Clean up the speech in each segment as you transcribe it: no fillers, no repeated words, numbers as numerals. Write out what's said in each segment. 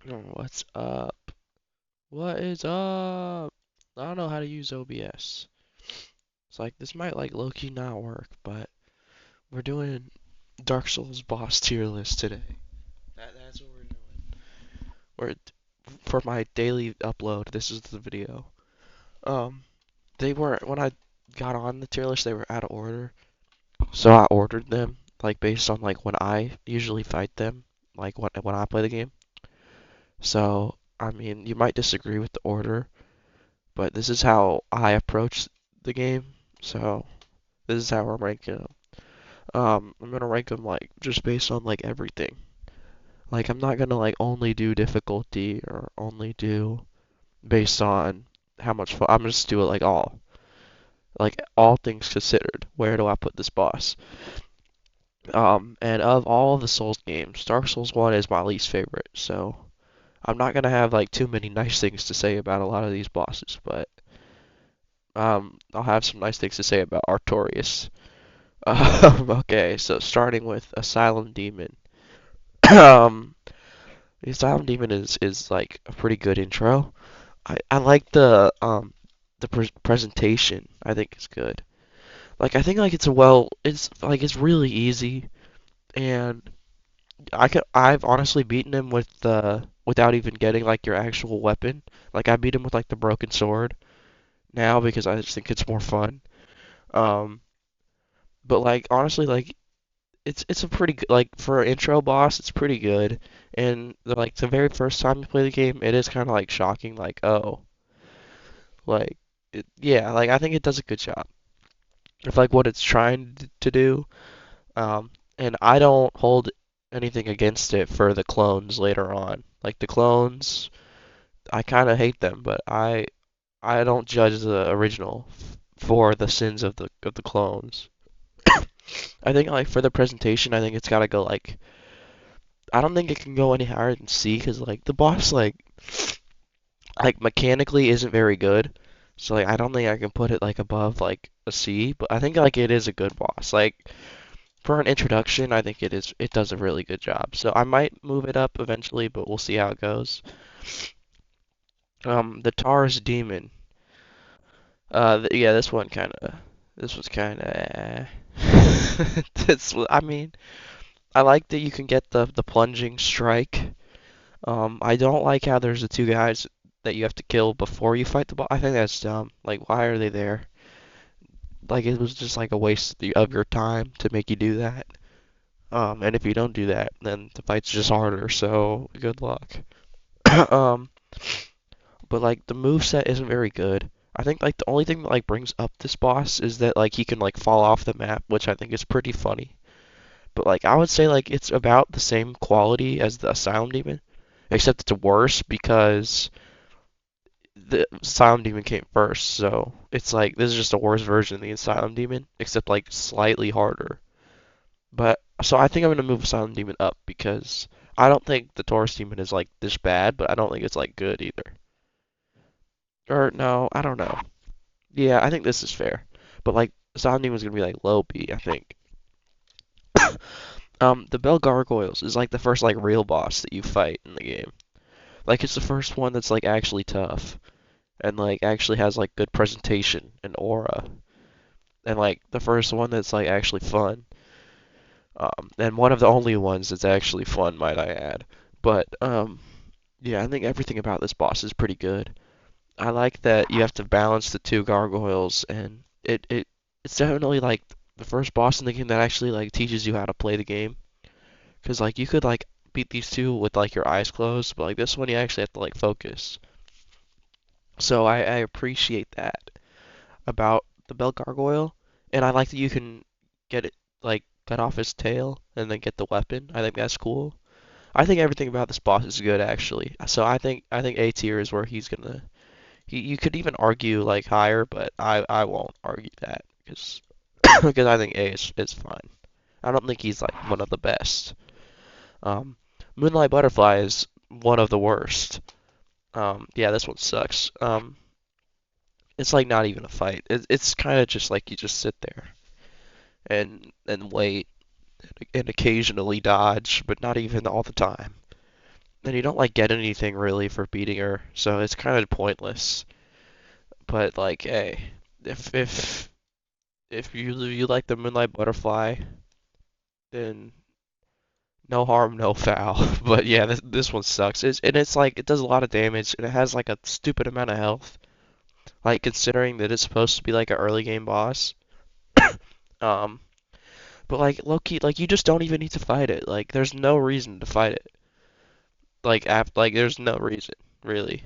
What's up? What is up? I don't know how to use OBS. It's like this might like low-key not work, but we're doing Dark Souls boss tier list today. That's what we're doing. We're for my daily upload. This is the video. Um, they were when I got on the tier list, they were out of order, so I ordered them like based on like when I usually fight them, like when I play the game. So I mean, you might disagree with the order, but this is how I approach the game. So this is how I'm ranking them. I'm gonna rank them like just based on like everything. Like I'm not gonna like only do difficulty or only do based on how much fun. I'm just do it like all things considered. Where do I put this boss? And of all the Souls games, Dark Souls 1 is my least favorite. So I'm not gonna have like too many nice things to say about a lot of these bosses, but I'll have some nice things to say about Artorias. Okay, so starting with Asylum Demon. Um, the Asylum Demon is like a pretty good intro. I like the presentation. I think it's good. Like I think like it's like it's really easy, and I've honestly beaten him with the without even getting like your actual weapon. Like I beat him with like the broken sword now because I just think it's more fun. Um, but like honestly like it's a pretty good like for an intro boss, it's pretty good. And like the very first time you play the game, it is kind of like shocking, like oh, like yeah, like I think it does a good job of like what it's trying to do. Um, and I don't hold anything against it for the clones later on. Like the clones, I kind of hate them, but I don't judge the original for the sins of the clones. I think like for the presentation, I think it's gotta go like I don't think it can go any higher than C because like the boss like mechanically isn't very good. So like I don't think I can put it like above like a C, but I think like it is a good boss. Like for an introduction, I think it does a really good job. So I might move it up eventually, but we'll see how it goes. The Taurus Demon. Yeah, this was kind of this I mean, I like that you can get the plunging strike. I don't like how there's the two guys that you have to kill before you fight the boss. I think that's dumb. Like, why are they there? Like, it was just like a waste of your time to make you do that. And if you don't do that, then the fight's just harder. So good luck. um, but like the move set isn't very good. I think like the only thing that like brings up this boss is that like he can like fall off the map, which I think is pretty funny. But like I would say like it's about the same quality as the Asylum Demon, except it's worse because the Asylum Demon came first, so it's like this is just a worse version of the Asylum Demon, except like slightly harder. But so I think I'm gonna move Asylum Demon up because I don't think the Taurus Demon is like this bad, but I don't think it's like good either. Or no, I don't know. Yeah, I think this is fair. But like Asylum Demon's gonna be like low B, I think. The Bell Gargoyles is like the first like real boss that you fight in the game. Like it's the first one that's like actually tough and like actually has like good presentation and aura. And like the first one that's like actually fun. And one of the only ones that's actually fun, might I add. But yeah, I think everything about this boss is pretty good. I like that you have to balance the two gargoyles, and it's definitely like the first boss in the game that actually like teaches you how to play the game. Cause like you could like beat these two with like your eyes closed, but like this one you actually have to like focus. So I appreciate that about the Bell Gargoyle, and I like that you can get it like cut off his tail and then get the weapon. I think that's cool. I think everything about this boss is good actually. So I think A tier is where he's gonna. You could even argue like higher, but I won't argue that because because I think A is fine. I don't think he's like one of the best. Um, Moonlight Butterfly is one of the worst. Yeah, this one sucks. It's like not even a fight. It's kind of just like you just sit there and wait and occasionally dodge, but not even all the time. and you don't like get anything really for beating her, so it's kind of pointless. But like, hey, if if you like the Moonlight Butterfly, then no harm, no foul. But yeah, this one sucks. And it's like it does a lot of damage, and it has like a stupid amount of health. Like considering that it's supposed to be like an early game boss. Um, but like Loki, like you just don't even need to fight it. Like there's no reason to fight it. Like there's no reason really.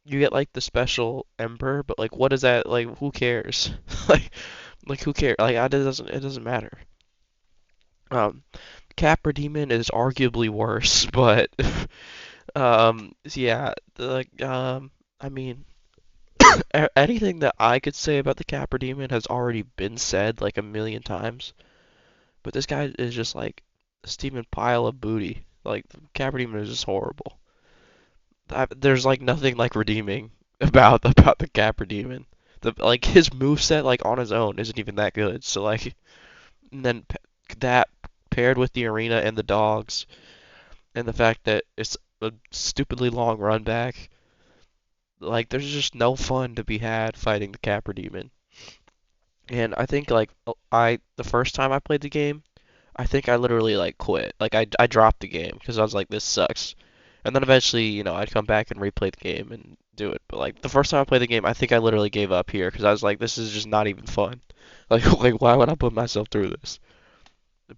You get like the special Ember, but like what is that? Like who cares? Like who cares? Like it doesn't matter. Um, Capra Demon is arguably worse, but yeah, I mean, anything that I could say about the Capra Demon has already been said like a million times. But this guy is just like a steaming pile of booty. Like the Capra Demon is just horrible. There's like nothing like redeeming about the Capra Demon. The like his moveset like on his own isn't even that good. So like and then that paired with the arena and the dogs and the fact that it's a stupidly long run back, like there's just no fun to be had fighting the Capra Demon. And I think like the first time I played the game, I think I literally like quit. Like I dropped the game because I was like this sucks. And then eventually, I'd come back and replay the game and do it. But like the first time I played the game, I think I literally gave up here because I was like this is just not even fun. Like like why would I put myself through this?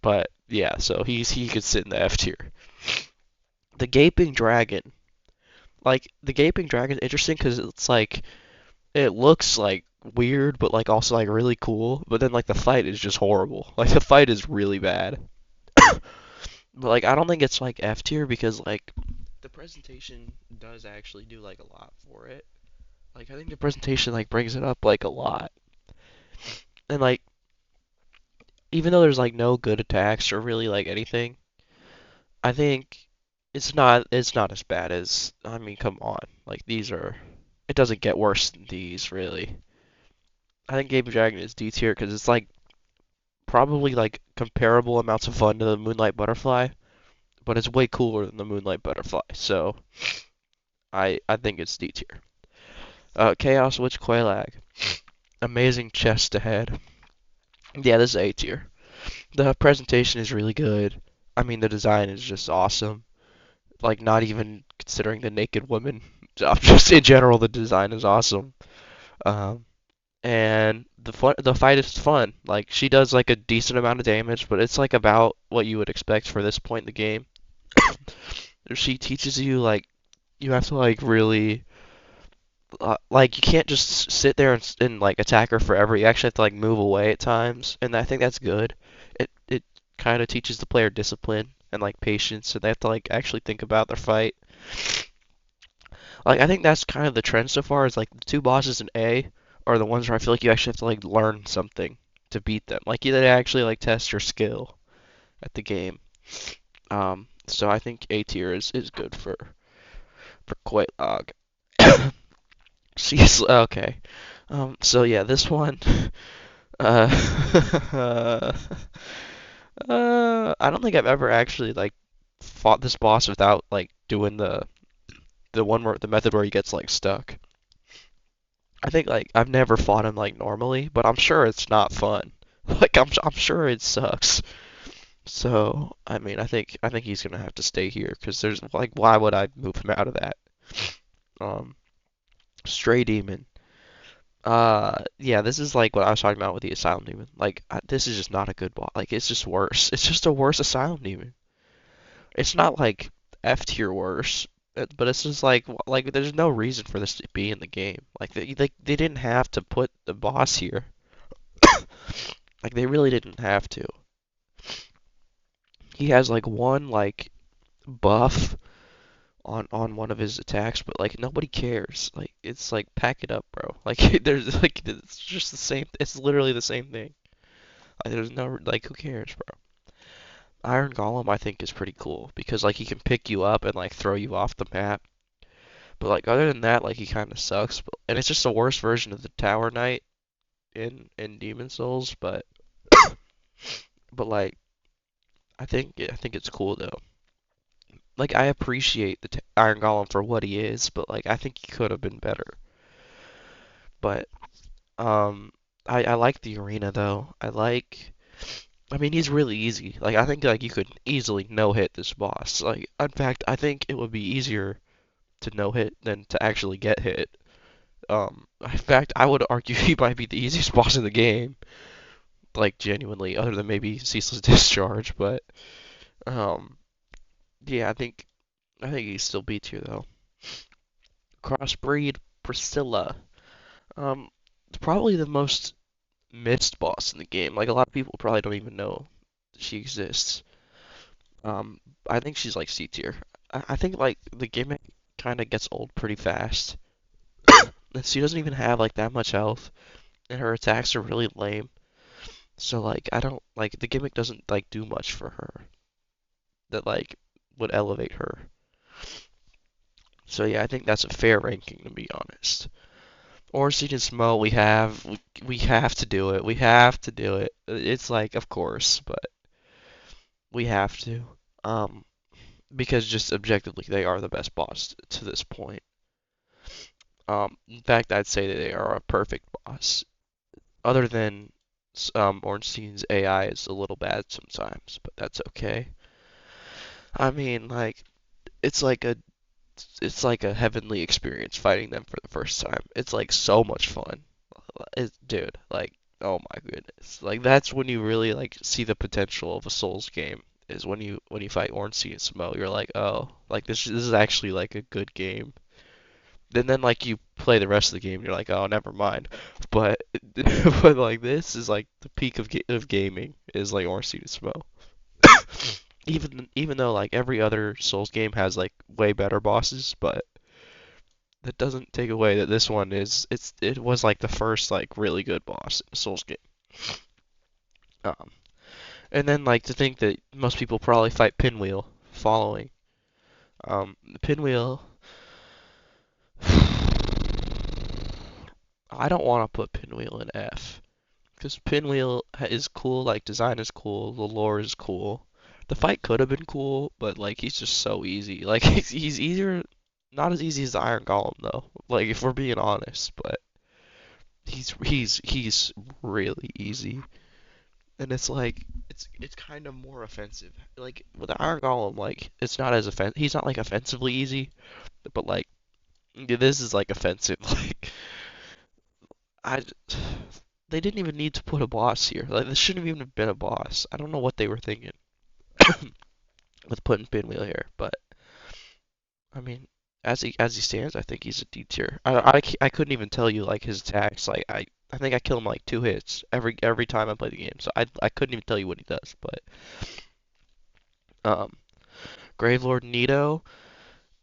But yeah, so he could sit in the F tier. The Gaping Dragon. Like the Gaping Dragon is interesting because it's like it looks like weird, but like also like really cool. But then like the fight is just horrible. Like the fight is really bad. But like I don't think it's like F tier because like the presentation does actually do like a lot for it. Like I think the presentation like brings it up like a lot. And like even though there's like no good attacks or really like anything, I think it's not as bad as I mean, come on. Like these are it doesn't get worse than these really. I think Game of Dragon is D tier because it's like probably like comparable amounts of fun to the Moonlight Butterfly, but it's way cooler than the Moonlight Butterfly. So I think it's D tier. Chaos Witch Quelaag, amazing chest ahead. Yeah, this is A tier. The presentation is really good. I mean, the design is just awesome. Like, not even considering the naked woman. Just in general, the design is awesome. Um, and the fight is fun. Like, she does like a decent amount of damage, but it's like about what you would expect for this point in the game. She teaches you like you have to like really like you can't just sit there and like attack her forever. You actually have to like move away at times, and I think that's good. It kind of teaches the player discipline and like patience, and they have to like actually think about their fight. Like I think that's kind of the trend so far is like the two bosses in A are the ones where I feel like you actually have to like learn something to beat them. Like they actually like test your skill at the game. So I think A tier is good for Quaitlog. She's okay. So yeah, this one. Uh, I don't think I've ever actually like fought this boss without like doing the one where the method where he gets like stuck. I think like I've never fought him like normally, but I'm sure it's not fun. Like I'm sure it sucks. So I mean I think he's gonna have to stay here because there's like why would I move him out of that? Um, Stray Demon. Yeah, this is like what I was talking about with the Asylum Demon. Like, this is just not a good boss. Like, it's just worse. It's just a worse Asylum Demon. It's not like F tier worse, but it's just like there's no reason for this to be in the game. Like, they didn't have to put the boss here. Like, they really didn't have to. He has like one like buff on one of his attacks, but like nobody cares. Like, it's like pack it up, bro. Like, there's like it's just the same. It's literally the same thing. Like, there's no like who cares, bro? Iron Golem I think is pretty cool because like he can pick you up and like throw you off the map. But like other than that, like he kind of sucks. And it's just a worse version of the Tower Knight in Demon Souls. But like I think it's cool though. like I appreciate the Iron Golem for what he is, but like I think he could have been better. But um, I like the arena though. I mean, he's really easy. Like I think like you could easily no hit this boss. Like in fact, I think it would be easier to no hit than to actually get hit. In fact, I would argue he might be the easiest boss in the game. Like genuinely, other than maybe Ceaseless Discharge. But um, yeah, I think he still beats you though. Crossbreed Priscilla. It's probably the most missed boss in the game. Like a lot of people probably don't even know she exists. Um, I think she's like C tier. I think like the gimmick kind of gets old pretty fast. And she doesn't even have like that much health, and her attacks are really lame. So like I don't like the gimmick doesn't like do much for her that like would elevate her. So yeah, I think that's a fair ranking to be honest. Ornstein and Smo, we have to do it. We have to do it. It's like of course, but we have to. Um, because just objectively they are the best boss to this point. In fact, I'd say that they are a perfect boss. Other than Ornstein's AI is a little bad sometimes, but that's okay. I mean, like it's like a it's like a heavenly experience fighting them for the first time. It's like so much fun. Dude, like oh my goodness. Like that's when you really like see the potential of a Souls game is when you fight Ornstein and Smo. You're like, "Oh, like this is actually like a good game." And then like you play the rest of the game, and you're like, "Oh, never mind." But but like this is like the peak of gaming is like Ornstein and Smo. Even though like every other Souls game has like way better bosses, but that doesn't take away that this one it was like the first like really good boss in a Souls game. Um, and then like to think that most people probably fight Pinwheel following. Pinwheel, I don't want to put Pinwheel in F because Pinwheel is cool, like design is cool, the lore is cool. The fight could have been cool, but like he's just so easy. Like he's easier, not as easy as the Iron Golem though. Like if we're being honest, but he's really easy. And it's like it's kind of more offensive. Like with the Iron Golem, like it's not as offensive. He's not like offensively easy, but like this is like offensive. Like I, they didn't even need to put a boss here. Like this shouldn't even have been a boss. I don't know what they were thinking with putting Pinwheel here, but I mean, as he stands, I think he's a D tier. I couldn't even tell you like his attacks. Like I think I kill him like 2 hits every time I play the game. So I couldn't even tell you what he does. But um, Gravelord Nito,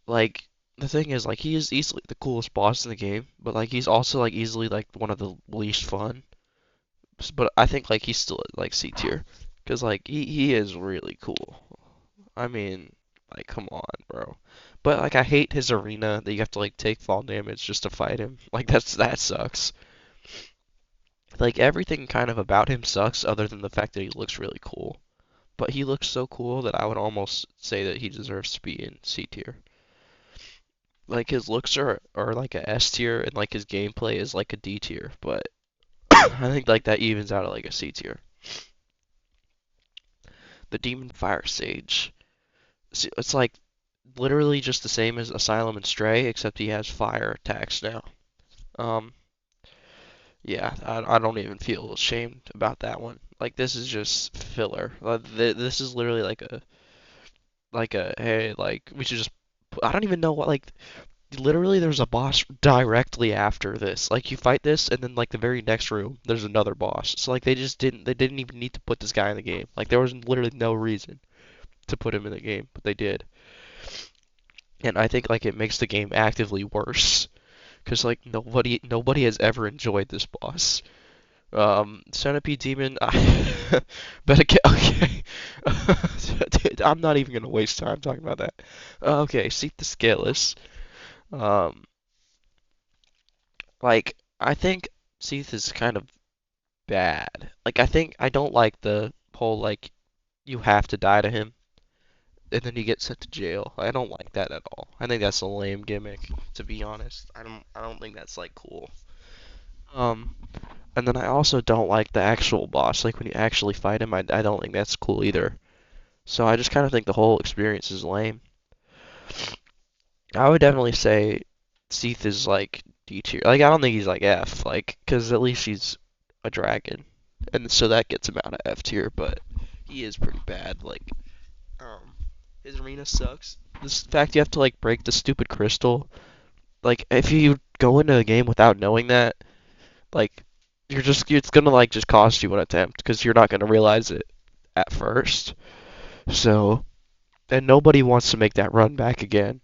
like the thing is like he is easily the coolest boss in the game, but like he's also like easily like one of the least fun. But I think like he's still at like C tier because like he is really cool. I mean, like come on, bro. But like I hate his arena that you have to like take fall damage just to fight him. Like that sucks. Like everything kind of about him sucks other than the fact that he looks really cool. But he looks so cool that I would almost say that he deserves to be in C tier. Like his looks are like a S tier and like his gameplay is like a D tier, but I think like that evens out at like a C tier. The Demon Fire Sage. It's like literally just the same as Asylum and Stray, except he has fire attacks now. Um, yeah, I don't even feel ashamed about that one. Like this is just filler. This is literally like a hey like we should just I don't even know what like literally there's a boss directly after this. Like you fight this and then like the very next room there's another boss. So like they didn't even need to put this guy in the game. Like there was literally no reason to put him in the game, but they did. And I think like it makes the game actively worse because like nobody has ever enjoyed this boss. Centipede Demon, I better get okay. I'm not even gonna waste time talking about that. Okay, Seek the Scaleless. Um, like I think Seath is kind of bad. Like I think I don't like the whole like you have to die to him. and then you get sent to jail. I don't like that at all. I think that's a lame gimmick, to be honest. I don't think that's like cool. Um, and then I also don't like the actual boss. Like when you actually fight him, I don't think that's cool either. So I just kind of think the whole experience is lame. I would definitely say Seath is like D tier. Like I don't think he's like F, like because at least he's a dragon, and so that gets him out of F tier. But he is pretty bad. Like um, his arena sucks. This fact you have to like break the stupid crystal. Like if you go into a game without knowing that, like it's gonna like just cost you an attempt because you're not gonna realize it at first. So and nobody wants to make that run back again.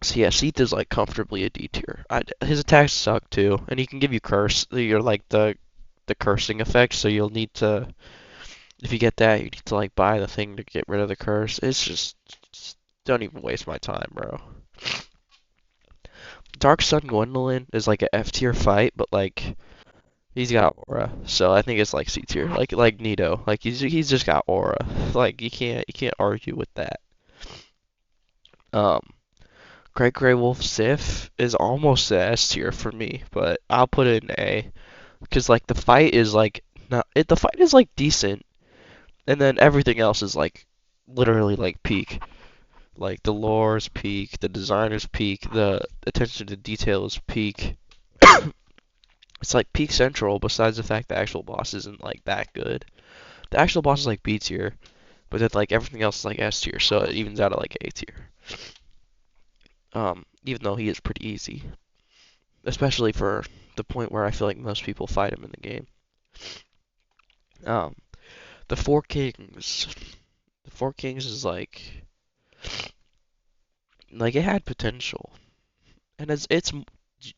So yeah, Seath is like comfortably a D tier. His attacks suck too, and he can give you curse. You're like the cursing effect, so you'll need to if you get that, you need to like buy the thing to get rid of the curse. Just don't even waste my time, bro. Dark Sun Gwendolyn is like a F tier fight, but like he's got aura, so I think it's like C tier, like Nito. Like he's just got aura. Like you can't argue with that. Um, Great Grey Wolf Sif is almost a S tier for me, but I'll put it in A because like the fight is like not the fight is like decent, and then everything else is like literally like peak. Like the lore is peak, the design is peak, the attention to detail is peak. It's like peak central. Besides the fact the actual boss isn't like that good. The actual boss is like B tier, but then like everything else is like S tier, so it evens out at like A tier. Even though he is pretty easy, especially for the point where I feel like most people fight him in the game. Um, the Four Kings. The Four Kings is like it had potential, and it's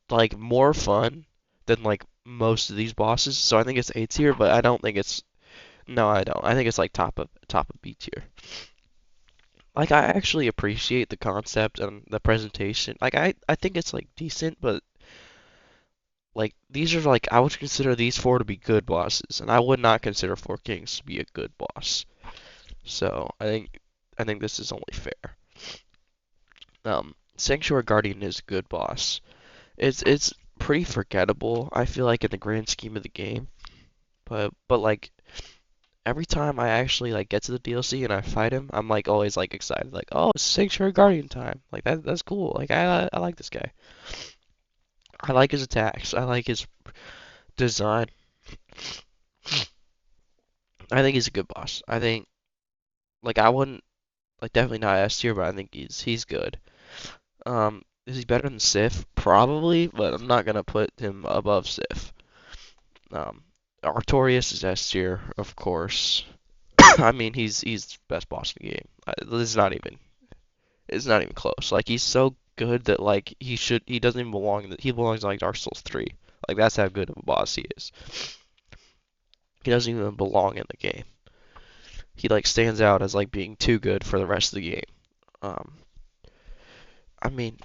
like more fun than like most of these bosses. So I think it's A tier, but I don't think it's no, I don't. I think it's like top of B tier. Like I actually appreciate the concept and the presentation. Like I think it's like decent, but like these are like I would consider these four to be good bosses, and I would not consider Four Kings to be a good boss. So I think this is only fair. Sanctuary Guardian is a good boss. It's pretty forgettable, I feel like in the grand scheme of the game. But like every time I actually like get to the DLC and I fight him, I'm like always like excited, like oh it's Sanctuary Guardian time. Like that's cool. Like I like this guy. I like his attacks. I like his design. I think he's a good boss. I think like I wouldn't like definitely not S tier, but I think he's good. Is he better than Sif? Probably, but I'm not gonna put him above Sif. Um, Artorias is S tier, of course. I mean, he's best boss in the game. This is not even it's not even close. Like he's so good that like he doesn't even belong he belongs in like Dark Souls 3. Like that's how good of a boss he is. He doesn't even belong in the game. He like stands out as like being too good for the rest of the game. Um, I mean,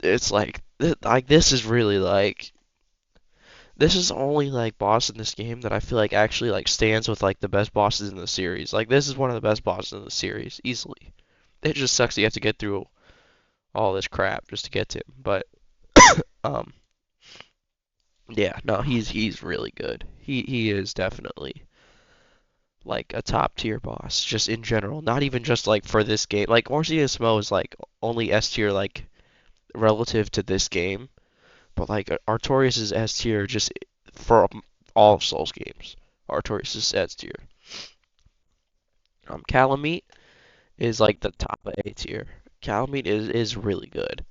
it's like this is really like this is the only like boss in this game that I feel like actually like stands with like the best bosses in the series. Like this is one of the best bosses in the series easily. It just sucks that you have to get through all this crap just to get to him. But um yeah, no, he's really good. He is definitely like a top tier boss just in general, not even just like for this game. Like Ornstein Smo is like only S tier like relative to this game, but like Artorias is S tier just for all of Souls games. Artorias is S tier. Calamite is like the top of A tier. Calamite is really good.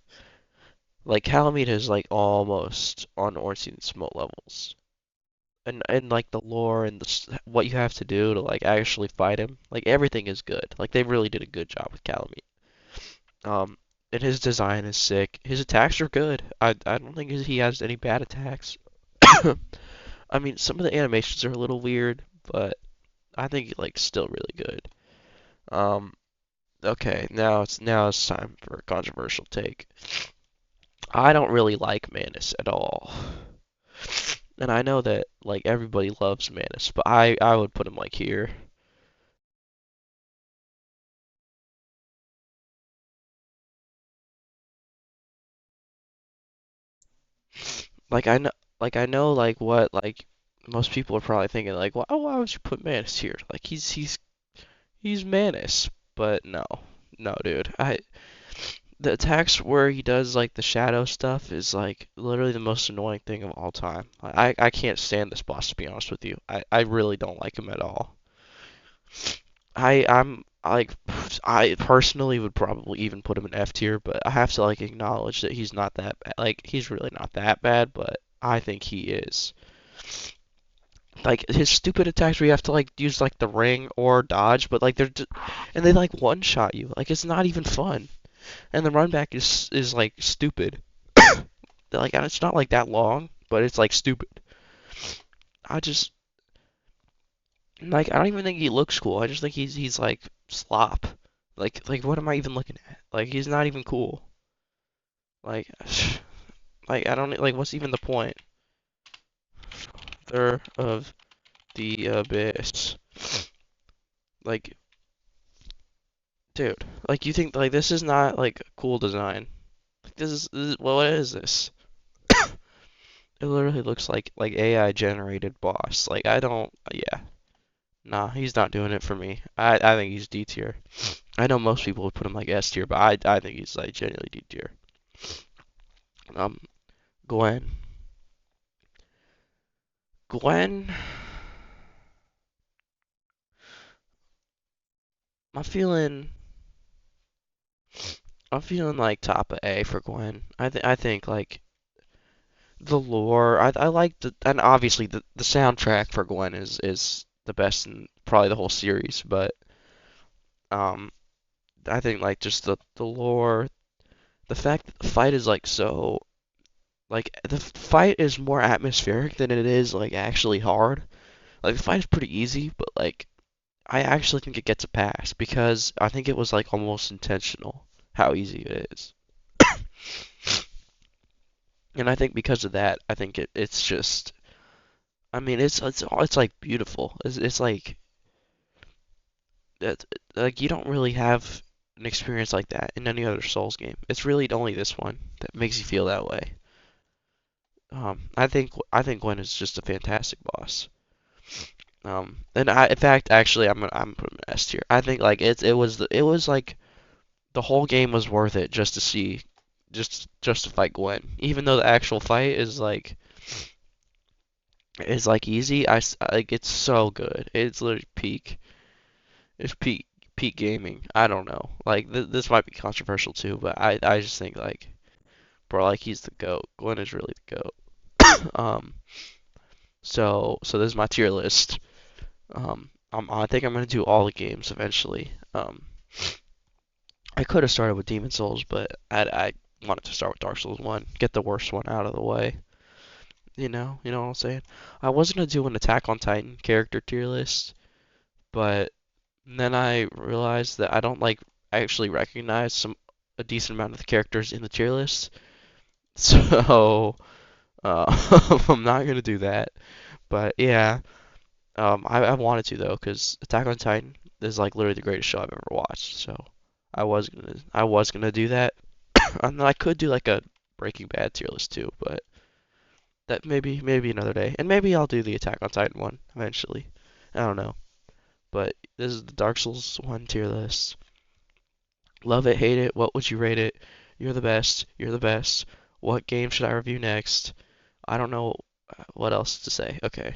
Like Calamite is like almost on Ornstein Smote levels. And like the lore and what you have to do to like actually fight him, like everything is good. Like they really did a good job with Calamite. Um, and his design is sick. His attacks are good. I don't think he has any bad attacks. I mean, some of the animations are a little weird, but I think like still really good. Um, okay, now it's time for a controversial take. I don't really like Manus at all. And I know that like everybody loves Manus, but I would put him like here. like I know like what like most people are probably thinking like why would you put Manus here? Like he's Manus, but no, dude. The attacks where he does like the shadow stuff is like literally the most annoying thing of all time. I can't stand this boss to be honest with you. I really don't like him at all. I'm like I personally would probably even put him in F tier, but I have to like acknowledge that he's not that bad. Like he's really not that bad, but I think he is. Like his stupid attacks where you have to like use like the ring or dodge, but like and they like one shot you. Like it's not even fun. And the run back is like stupid. Like it's not like that long, but it's like stupid. I just like I don't even think he looks cool. I just think he's like slop. Like what am I even looking at? Like he's not even cool. Like like I don't like what's even the point? Father of the Abyss. Like dude, like you think like this is not like a cool design. Like this is well, what is this? It literally looks like AI generated boss. Like I don't yeah. Nah, he's not doing it for me. I think he's D tier. I know most people would put him like S tier, but I think he's like genuinely D tier. Um, Gwen. Gwen. I'm feeling. I'm feeling like top of A for Gwen. I think like the lore. I like the and obviously the soundtrack for Gwen is the best in probably the whole series, but um I think like just the lore, the fact that the fight is like so like the fight is more atmospheric than it is like actually hard. Like the fight is pretty easy, but like I actually think it gets a pass because I think it was like almost intentional how easy it is. And I think because of that, I think it's just I mean it's like beautiful. It's like that like you don't really have an experience like that in any other Souls game. It's really only this one that makes you feel that way. I think Gwen is just a fantastic boss. And in fact, actually, I'm putting an S tier. I think like it was like the whole game was worth it just to see, just to fight Gwen. Even though the actual fight is like easy, like it's so good. It's literally peak. It's peak gaming. I don't know. Like this might be controversial too, but I just think like bro, like he's the goat. Gwen is really the goat. So this is my tier list. I think I'm gonna do all the games eventually. I could have started with Demon Souls, but I wanted to start with Dark Souls 1, get the worst one out of the way. You know what I'm saying? I was gonna do an Attack on Titan character tier list, but then I realized that I don't like actually recognize a decent amount of the characters in the tier list, so I'm not gonna do that. But yeah, I wanted to though, because Attack on Titan is like literally the greatest show I've ever watched. So I was gonna do that. And then I could do like a Breaking Bad tier list too, but that maybe another day. And maybe I'll do the Attack on Titan one eventually. I don't know. But this is the Dark Souls 1 tier list. Love it, hate it, what would you rate it? You're the best. You're the best. What game should I review next? I don't know what else to say. Okay.